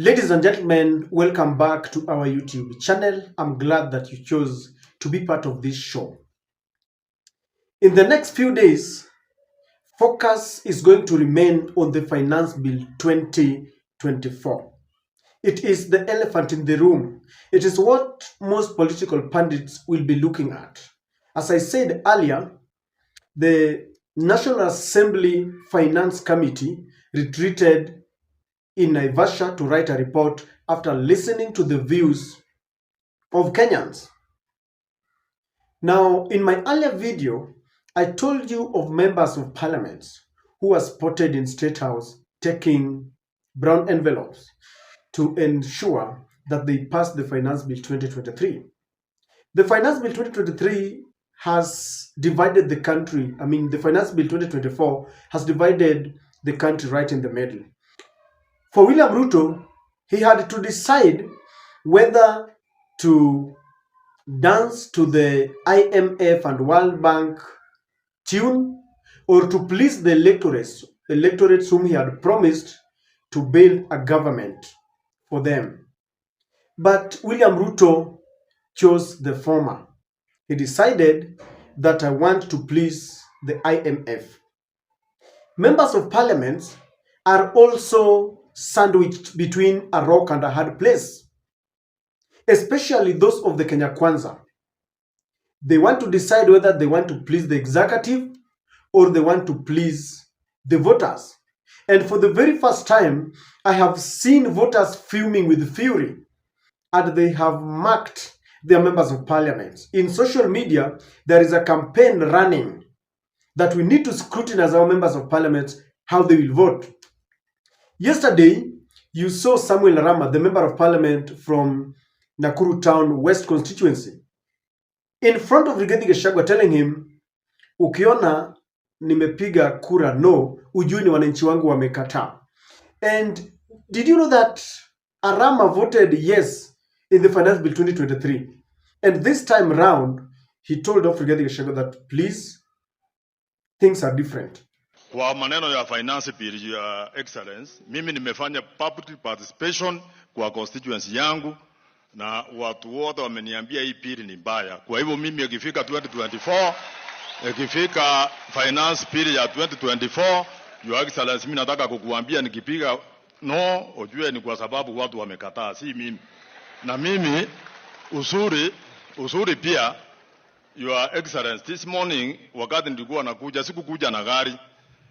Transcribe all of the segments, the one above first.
Ladies and gentlemen, welcome back to our YouTube channel. I'm glad that you chose to be part of this show. In the next few days, focus is going to remain on the Finance Bill 2024. It is the elephant in the room. It is what most political pundits will be looking at. As I said earlier, the National Assembly Finance Committee retreated in Naivasha to write a report after listening to the views of Kenyans. Now, in my earlier video, I told you of members of parliament who were spotted in State House taking brown envelopes to ensure that they passed the Finance Bill 2023. The Finance Bill 2023 has divided the country. The Finance Bill 2024 has divided the country right in the middle. For William Ruto, he had to decide whether to dance to the IMF and World Bank tune or to please the electorates whom he had promised to build a government for them. But William Ruto chose the former. He decided that I want to please the IMF. Members of parliament are also sandwiched between a rock and a hard place, especially those of the Kenya Kwanza. They want to decide whether they want to please the executive or they want to please the voters. And for the very first time, I have seen voters fuming with fury, and they have marked their members of parliament. In social media, there is a campaign running that we need to scrutinize our members of parliament, how they will vote. Yesterday, you saw Samuel Rama, the member of parliament from Nakuru Town West constituency, in front of Rigathi Gachagua telling him, ukiona nimepiga kura no, ujui ni wananchi wangu wamekataa. And did you know that Arama voted yes in the Finance Bill 2023? And this time round, he told off Rigathi Gachagua that please, things are different. Kwa maneno ya finance bill ya excellence, mimi nimefanya public participation kwa constituency yangu na watu wote wameniambia hii bill ni mbaya. Kwa hivyo mimi ikifika 2024, ikifika finance bill ya 2024, your excellence, mimi nataka kukuambia nikipiga no, ujue ni kwa sababu watu wamekataa, si mimi. Na mimi usuri pia, your excellence, this morning wakati nilikuwa nakuja, sikukuja na gari.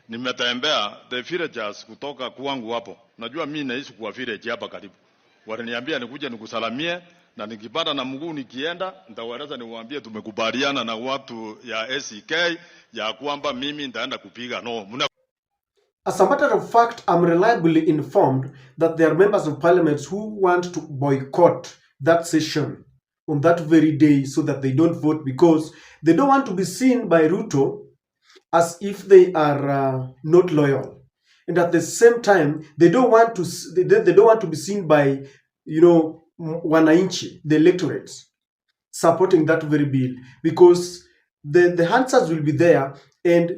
Nimetembea the villagers kutoka kwangu hapo. Najua mimi naishi kwa village hapa karibu. Waliniambia nikuje nikusalamie na nikipanda na mguu nikienda nitawaeleza niwaambie tumekubaliana na watu ya SEK ya kwamba mimi nitaenda kupiga no. As a matter of fact, I'm reliably informed that there are members of parliament who want to boycott that session on that very day so that they don't vote because they don't want to be seen by Ruto as if they are not loyal, and at the same time they don't want to be seen by wananchi, the electorates, supporting that very bill, because the answers will be there and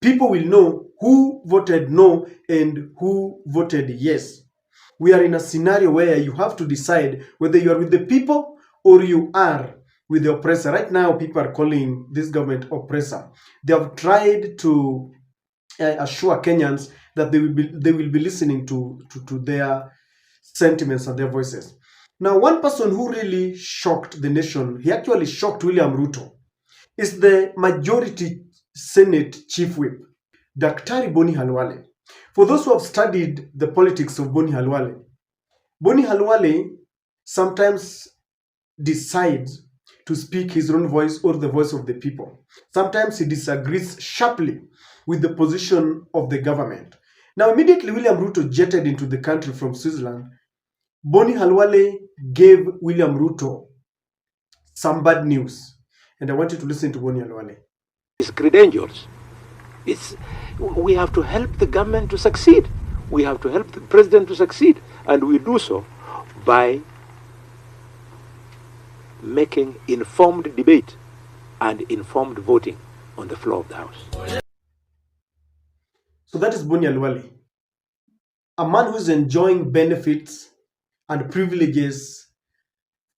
people will know who voted no and who voted yes. We are in a scenario where you have to decide whether you are with the people or you are with the oppressor. Right now, people are calling this government oppressor. They have tried to assure Kenyans that they will be listening to their sentiments and their voices. Now, one person who really shocked the nation, he actually shocked William Ruto, is the majority Senate Chief Whip, Dr. Bonny Khalwale. For those who have studied the politics of Bonny Khalwale sometimes decides to speak his own voice or the voice of the people. Sometimes he disagrees sharply with the position of the government. Now, immediately William Ruto jetted into the country from Switzerland. Bonny Khalwale gave William Ruto some bad news. And I want you to listen to Bonny Khalwale. His credentials. We have to help the government to succeed. We have to help the president to succeed. And we do so by making informed debate and informed voting on the floor of the House. So that is Bonny Khalwale, a man who is enjoying benefits and privileges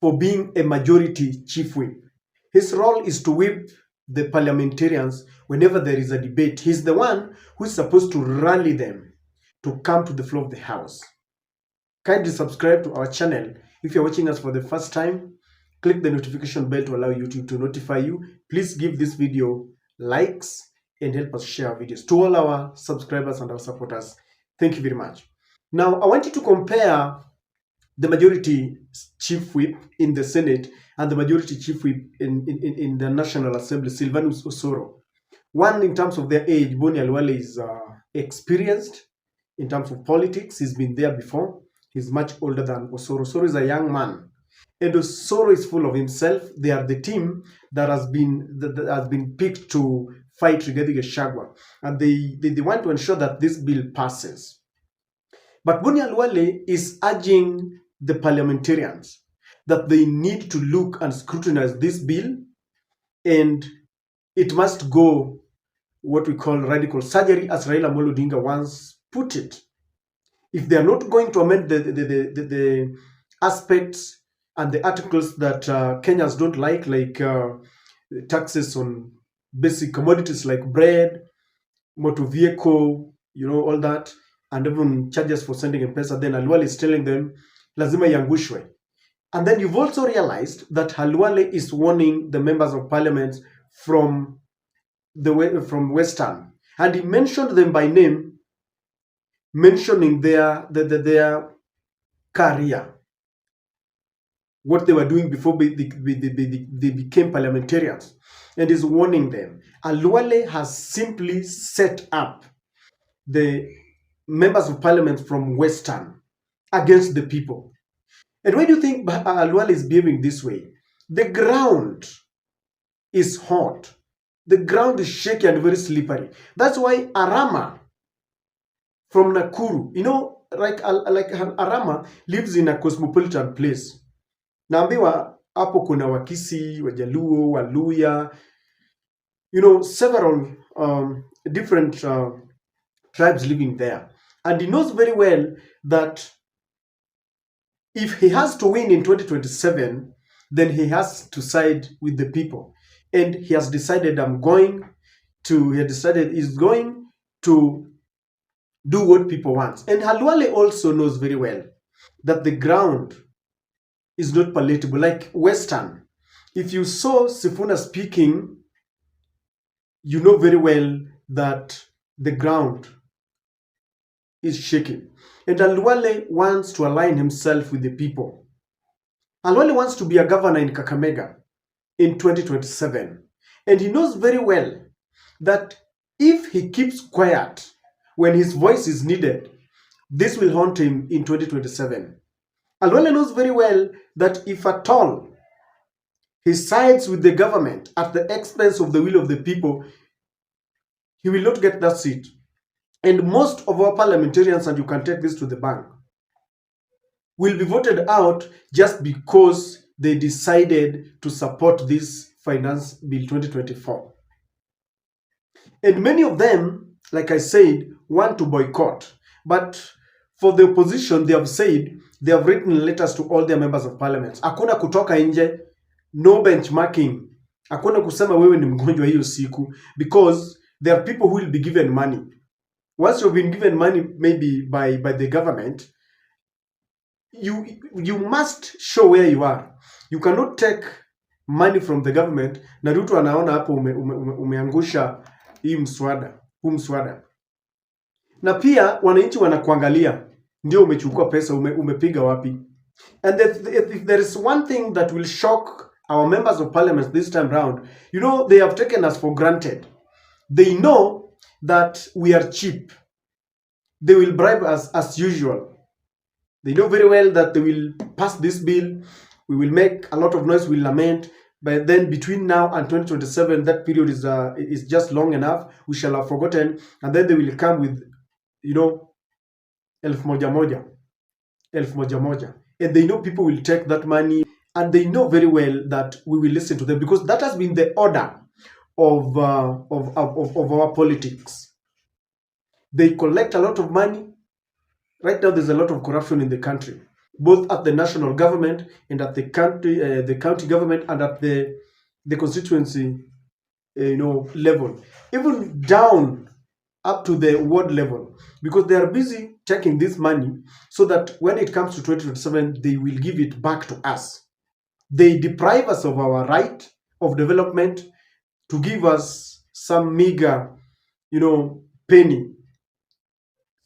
for being a majority chief whip. His role is to whip the parliamentarians whenever there is a debate. He's the one who is supposed to rally them to come to the floor of the House. Kindly subscribe to our channel. If you're watching us for the first time, click the notification bell to allow YouTube to notify you. Please give this video likes and help us share videos to all our subscribers and our supporters. Thank you very much. Now, I want you to compare the majority chief whip in the Senate and the majority chief whip in the National Assembly, Silvanus Osoro. One, in terms of their age, Bonny Khalwale is experienced in terms of politics. He's been there before. He's much older than Osoro. Osoro is a young man. And Osoro is full of himself. They are the team that has been picked to fight Rigathi Gachagua. And they want to ensure that this bill passes. But Bonny Khalwale is urging the parliamentarians that they need to look and scrutinize this bill, and it must go what we call radical surgery, as Raila Amolo Odinga once put it. If they are not going to amend the aspects and the articles that Kenyans don't like taxes on basic commodities like bread, motor vehicle, all that, and even charges for sending M-Pesa, then Khalwale is telling them, lazima yangushwe. And then you've also realized that Khalwale is warning the members of parliament from Western. And he mentioned them by name, mentioning their career, what they were doing before they became parliamentarians, and is warning them. Khalwale has simply set up the members of parliament from Western against the people. And why do you think Khalwale is behaving this way? The ground is hot. The ground is shaky and very slippery. That's why Arama from Nakuru, like Arama lives in a cosmopolitan place. Naambiwa hapo kuna Wakisi, Wajaluo, Waluya, several different tribes living there. And he knows very well that if he has to win in 2027, then he has to side with the people. And he has decided he's going to do what people want. And Khalwale also knows very well that the ground is not palatable. Like Western, if you saw Sifuna speaking, you know very well that the ground is shaking. And Khalwale wants to align himself with the people. Khalwale wants to be a governor in Kakamega in 2027. And he knows very well that if he keeps quiet when his voice is needed, this will haunt him in 2027. Khalwale knows very well that if at all he sides with the government at the expense of the will of the people, he will not get that seat. And most of our parliamentarians, and you can take this to the bank, will be voted out just because they decided to support this Finance Bill 2024. And many of them, like I said, want to boycott. But for the opposition, they have said, they have written letters to all their members of parliament. Hakuna kutoka nje, no benchmarking. Hakuna kusema wewe ni mgonjwa hiyo siku, because there are people who will be given money. Once you've been given money, maybe by the government, you must show where you are. You cannot take money from the government na Ruto anaona hapo umeangusha hii mswada. Na pia wananchi wanakuangalia, ndio umechukua pesa, umepiga wapi. And if there is one thing that will shock our members of parliament this time round, they have taken us for granted. They know that we are cheap. They will bribe us as usual. They know very well that they will pass this bill. We will make a lot of noise, we'll lament. But then between now and 2027, that period is just long enough. We shall have forgotten. And then they will come with, elfu moja moja. And they know people will take that money. And they know very well that we will listen to them, because that has been the order of our politics. They collect a lot of money. Right now, there's a lot of corruption in the country. both at the national government and at the county government and at the constituency level, even down up to the ward level, because they are busy taking this money so that when it comes to 2027, they will give it back to us. They deprive us of our right of development to give us some meager, penny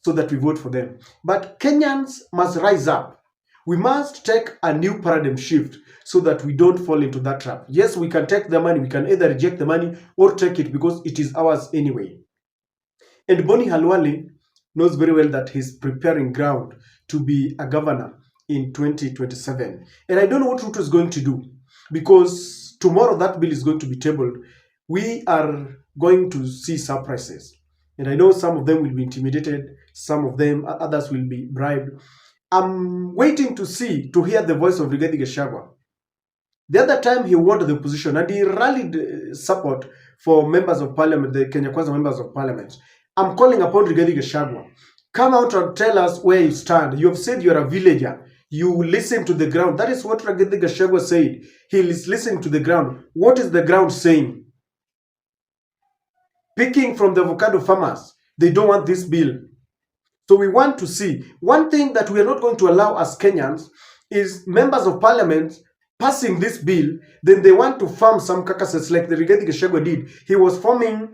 so that we vote for them. But Kenyans must rise up. We must take a new paradigm shift so that we don't fall into that trap. Yes, we can take the money. We can either reject the money or take it because it is ours anyway. And Bonny Khalwale knows very well that he's preparing ground to be a governor in 2027. And I don't know what Ruto is going to do, because tomorrow that bill is going to be tabled. We are going to see surprises. And I know some of them will be intimidated, some of them, others will be bribed. I'm waiting to hear the voice of Rigathi Gachagua. The other time he won the opposition and he rallied support for members of parliament, the Kenya Kwanza members of parliament. I'm calling upon Rigathi Gachagua. Come out and tell us where you stand. You have said you're a villager. You listen to the ground. That is what Rigathi Gachagua said. He is listening to the ground. What is the ground saying? Picking from the avocado farmers. They don't want this bill. So we want to see. One thing that we are not going to allow as Kenyans is members of parliament passing this bill, then they want to farm some carcasses like the Rigathi Gachagua did. He was forming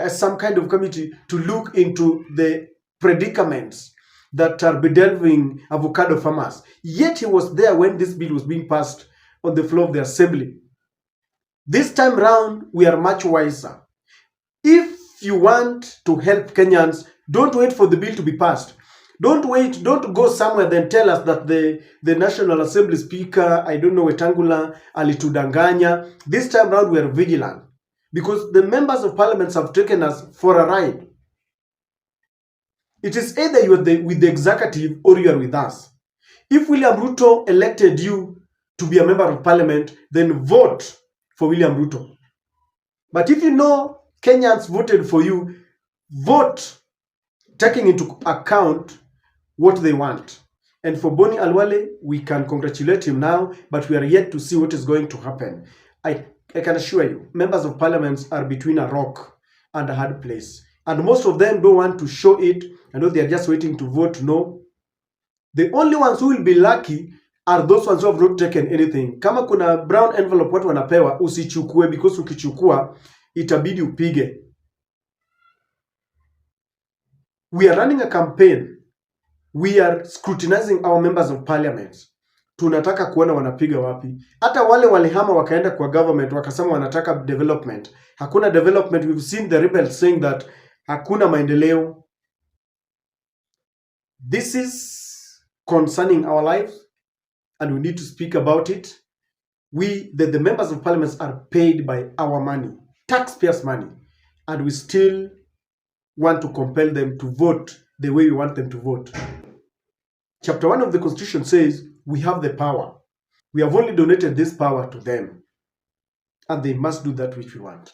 some kind of committee to look into the predicaments that are bedeviling avocado farmers. Yet he was there when this bill was being passed on the floor of the assembly. This time round, we are much wiser. If you want to help Kenyans, don't wait for the bill to be passed. Don't wait, don't go somewhere then tell us that the National Assembly Speaker, I don't know, Wetangula, alitudanganya. This time round, we are vigilant because the members of parliament have taken us for a ride. It is either you are with the executive or you are with us. If William Ruto elected you to be a member of parliament, then vote for William Ruto. But if you know Kenyans voted for you, vote taking into account what they want. And for Bonny Khalwale, we can congratulate him now, but we are yet to see what is going to happen. I can assure you, members of parliament are between a rock and a hard place. And most of them don't want to show it. I know they are just waiting to vote no. The only ones who will be lucky are those ones who have not taken anything. Kama kuna brown envelope watu wanapewa, usichukue, because ukichukua, itabidi upige. We are running a campaign. We are scrutinizing our members of parliament. Tunataka kuona wanapiga wapi. Hata wale walihama wakaenda kwa government wakasema wanataka development. Hakuna development. We've seen the rebels saying that hakuna maendeleo. This is concerning our lives and we need to speak about it. The members of parliament are paid by our money, taxpayers' money, and we still want to compel them to vote the way we want them to vote. Chapter 1 of the Constitution says we have the power. We have only donated this power to them, and they must do that which we want.